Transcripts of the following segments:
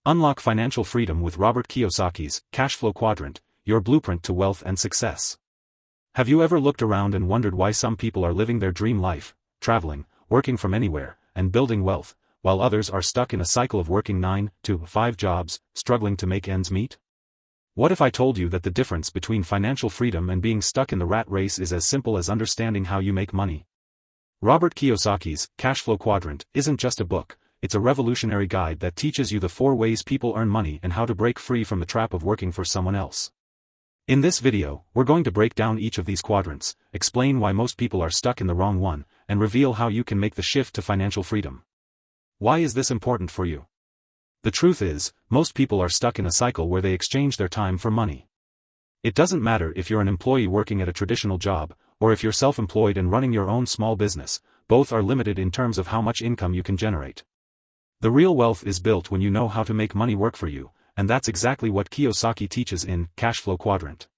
Unlock financial freedom with Robert Kiyosaki's Cashflow Quadrant, your blueprint to wealth and success. Have you ever looked around and wondered why some people are living their dream life, traveling, working from anywhere, and building wealth, while others are stuck in a cycle of working 9 to 5 jobs, struggling to make ends meet? What if I told you that the difference between financial freedom and being stuck in the rat race is as simple as understanding how you make money? Robert Kiyosaki's Cashflow Quadrant isn't just a book, it's a revolutionary guide that teaches you the 4 ways people earn money and how to break free from the trap of working for someone else. In this video, we're going to break down each of these quadrants, explain why most people are stuck in the wrong one, and reveal how you can make the shift to financial freedom. Why is this important for you? The truth is, most people are stuck in a cycle where they exchange their time for money. It doesn't matter if you're an employee working at a traditional job, or if you're self-employed and running your own small business, both are limited in terms of how much income you can generate. The real wealth is built when you know how to make money work for you, and that's exactly what Kiyosaki teaches in Cashflow Quadrant.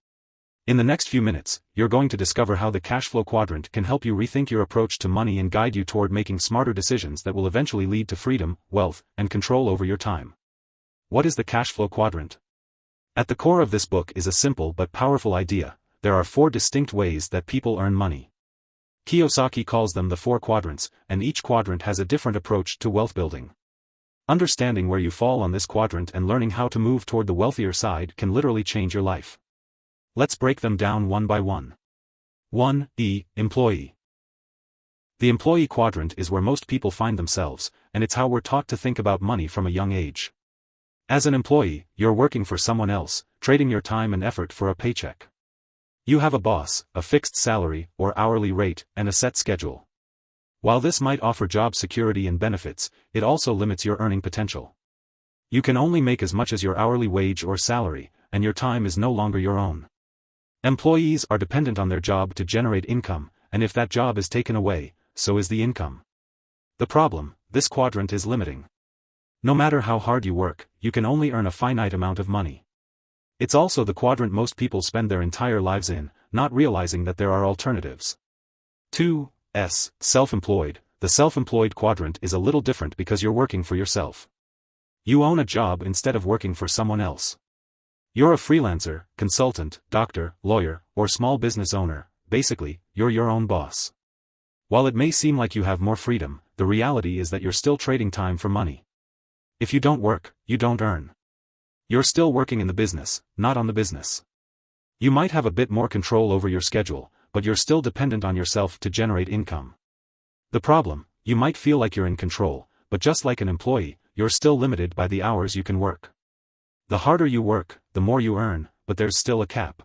In the next few minutes, you're going to discover how the Cashflow Quadrant can help you rethink your approach to money and guide you toward making smarter decisions that will eventually lead to freedom, wealth, and control over your time. What is the Cashflow Quadrant? At the core of this book is a simple but powerful idea: there are 4 distinct ways that people earn money. Kiyosaki calls them the 4 quadrants, and each quadrant has a different approach to wealth building. Understanding where you fall on this quadrant and learning how to move toward the wealthier side can literally change your life. Let's break them down one by one. 1. Employee. The employee quadrant is where most people find themselves, and it's how we're taught to think about money from a young age. As an employee, you're working for someone else, trading your time and effort for a paycheck. You have a boss, a fixed salary or hourly rate, and a set schedule. While this might offer job security and benefits, it also limits your earning potential. You can only make as much as your hourly wage or salary, and your time is no longer your own. Employees are dependent on their job to generate income, and if that job is taken away, so is the income. The problem: this quadrant is limiting. No matter how hard you work, you can only earn a finite amount of money. It's also the quadrant most people spend their entire lives in, not realizing that there are alternatives. 2. Self-employed. The self-employed quadrant is a little different because you're working for yourself. You own a job instead of working for someone else. You're a freelancer, consultant, doctor, lawyer, or small business owner. Basically, you're your own boss. While it may seem like you have more freedom, the reality is that you're still trading time for money. If you don't work, you don't earn. You're still working in the business, not on the business. You might have a bit more control over your schedule, but you're still dependent on yourself to generate income. The problem: you might feel like you're in control, but just like an employee, you're still limited by the hours you can work. The harder you work, the more you earn, but there's still a cap.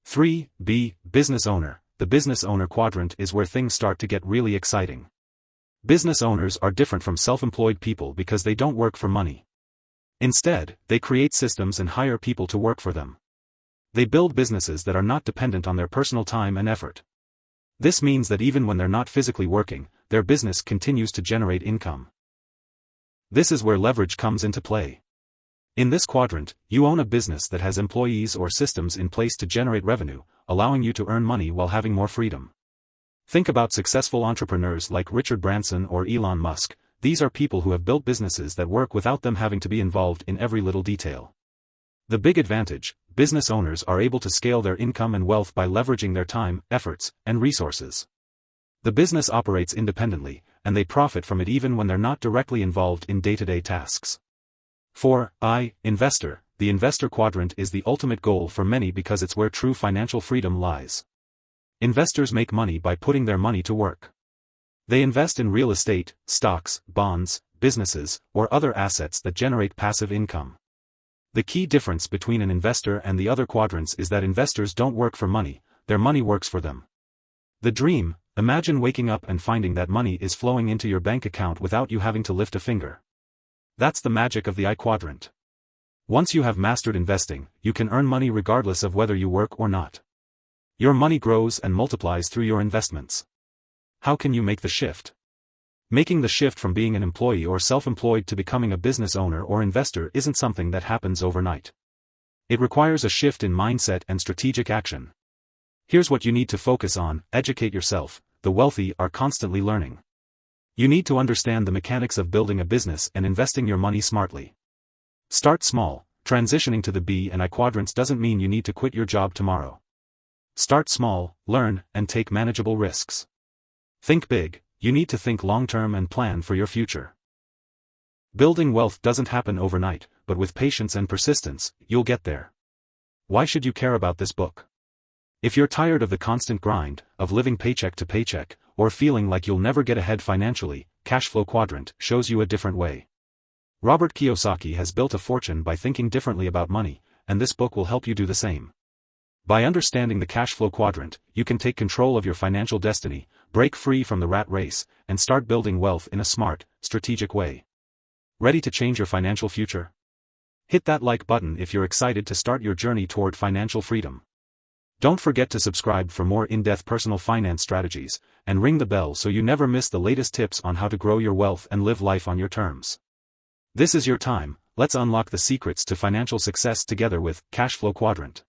3. Business owner. The business owner quadrant is where things start to get really exciting. Business owners are different from self-employed people because they don't work for money. Instead, they create systems and hire people to work for them. They build businesses that are not dependent on their personal time and effort. This means that even when they're not physically working, their business continues to generate income. This is where leverage comes into play. In this quadrant, you own a business that has employees or systems in place to generate revenue, allowing you to earn money while having more freedom. Think about successful entrepreneurs like Richard Branson or Elon Musk. These are people who have built businesses that work without them having to be involved in every little detail. The big advantage: business owners are able to scale their income and wealth by leveraging their time, efforts, and resources. The business operates independently, and they profit from it even when they're not directly involved in day-to-day tasks. 4. Investor. The investor quadrant is the ultimate goal for many because it's where true financial freedom lies. Investors make money by putting their money to work. They invest in real estate, stocks, bonds, businesses, or other assets that generate passive income. The key difference between an investor and the other quadrants is that investors don't work for money, their money works for them. The dream: imagine waking up and finding that money is flowing into your bank account without you having to lift a finger. That's the magic of the I quadrant. Once you have mastered investing, you can earn money regardless of whether you work or not. Your money grows and multiplies through your investments. How can you make the shift? Making the shift from being an employee or self-employed to becoming a business owner or investor isn't something that happens overnight. It requires a shift in mindset and strategic action. Here's what you need to focus on: educate yourself. The wealthy are constantly learning. You need to understand the mechanics of building a business and investing your money smartly. Start small. Transitioning to the B and I quadrants doesn't mean you need to quit your job tomorrow. Start small, learn, and take manageable risks. Think big. You need to think long-term and plan for your future. Building wealth doesn't happen overnight, but with patience and persistence, you'll get there. Why should you care about this book? If you're tired of the constant grind, of living paycheck to paycheck, or feeling like you'll never get ahead financially, Cashflow Quadrant shows you a different way. Robert Kiyosaki has built a fortune by thinking differently about money, and this book will help you do the same. By understanding the Cashflow Quadrant, you can take control of your financial destiny, break free from the rat race, and start building wealth in a smart, strategic way. Ready to change your financial future? Hit that like button if you're excited to start your journey toward financial freedom. Don't forget to subscribe for more in-depth personal finance strategies, and ring the bell so you never miss the latest tips on how to grow your wealth and live life on your terms. This is your time. Let's unlock the secrets to financial success together with Cashflow Quadrant.